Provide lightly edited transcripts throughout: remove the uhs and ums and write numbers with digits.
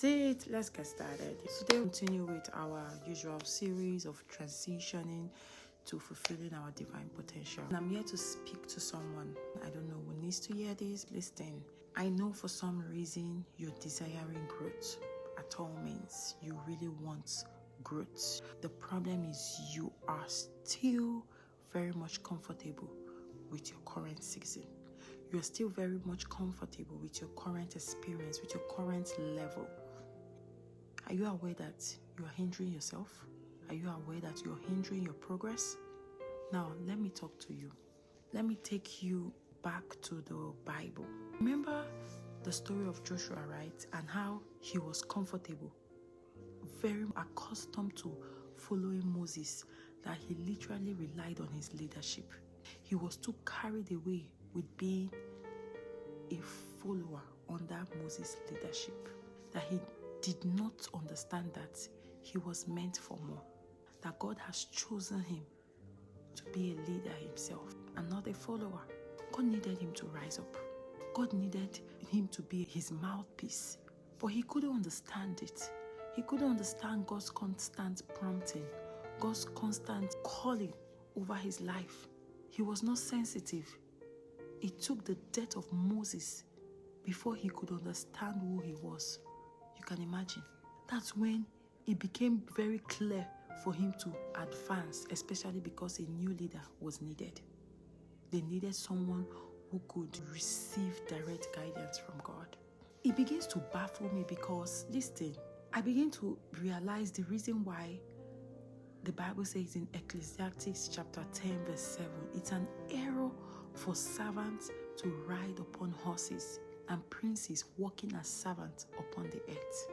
That's it. Let's get started. Today we'll continue with our usual series of transitioning to fulfilling our divine potential. And I'm here to speak to someone, I don't know who needs to hear this. Listen, I know for some reason you're desiring growth at all means. You really want growth. The problem is you are still very much comfortable with your current season. You're still very much comfortable with your current experience, with your current level. Are you aware that you are hindering yourself? Are you aware that you're hindering your progress? Now, let me talk to you. Let me take you back to the Bible. Remember the story of Joshua, right? And how he was comfortable, very accustomed to following Moses, that he literally relied on his leadership. He was too carried away with being a follower under Moses' leadership, that he did not understand that he was meant for more, that God has chosen him to be a leader himself and not a follower. God needed him to rise up. God needed him to be his mouthpiece, but he couldn't understand it. He couldn't understand God's constant prompting, God's constant calling over his life. He was not sensitive. It took the death of Moses before he could understand who he was. You can imagine. That's when it became very clear for him to advance, especially because a new leader was needed. They needed someone who could receive direct guidance from God. It begins to baffle me because, listen, I begin to realize the reason why the Bible says in Ecclesiastes chapter 10 verse 7, it's an error for servants to ride upon horses and princes walking as servants upon the earth.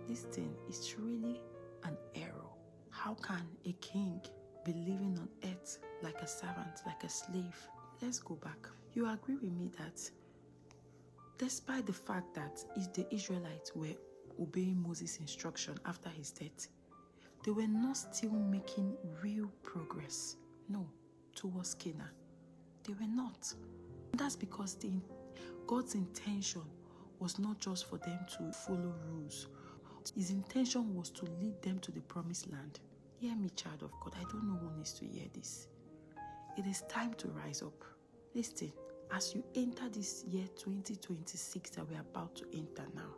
This thing is really an error. How can a king be living on earth like a servant, like a slave? Let's go back. You agree with me that despite the fact that the Israelites were obeying Moses' instruction after his death, they were not still making real progress, no, towards Canaan. They were not. That's because God's intention was not just for them to follow rules. His intention was to lead them to the promised land. Hear me, child of God. I don't know who needs to hear this. It is time to rise up. Listen, as you enter this year 2026 that we're about to enter now,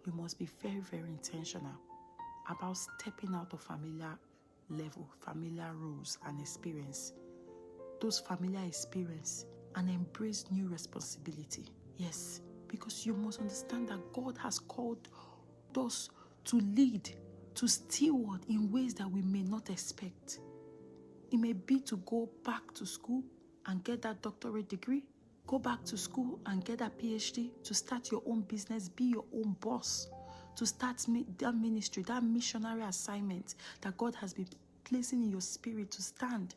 you must be very, very intentional about stepping out of familiar level, familiar rules and experience, those familiar experience, and embrace new responsibility. Yes, because you must understand that God has called us to lead, to steward in ways that we may not expect. It may be to go back to school and get that doctorate degree, go back to school and get that PhD, to start your own business, be your own boss, to start that ministry, that missionary assignment that God has been placing in your spirit to stand,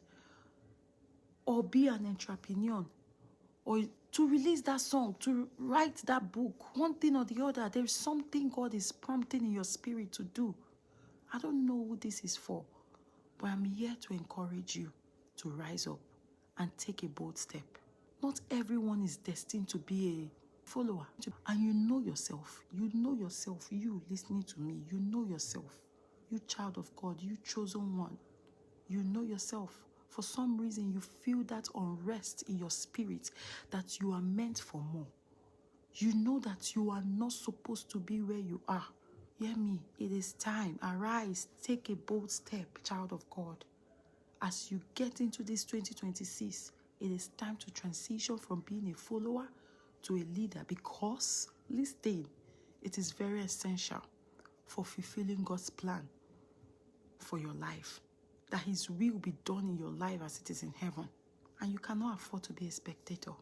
or be an entrepreneur, or to release that song, to write that book, one thing or the other. There's something God is prompting in your spirit to do. I don't know who this is for, but I'm here to encourage you to rise up and take a bold step. Not everyone is destined to be a follower. And you know yourself. You know yourself. You listening to me. You know yourself. You child of God. You chosen one. You know yourself. For some reason, you feel that unrest in your spirit that you are meant for more. You know that you are not supposed to be where you are. Hear me. It is time. Arise. Take a bold step, child of God. As you get into this 2026, it is time to transition from being a follower to a leader, because, listen, it is very essential for fulfilling God's plan for your life, that his will be done in your life as it is in heaven. And you cannot afford to be a spectator.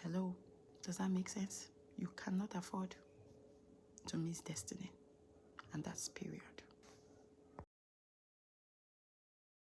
Hello? Does that make sense? You cannot afford to miss destiny. And that's period.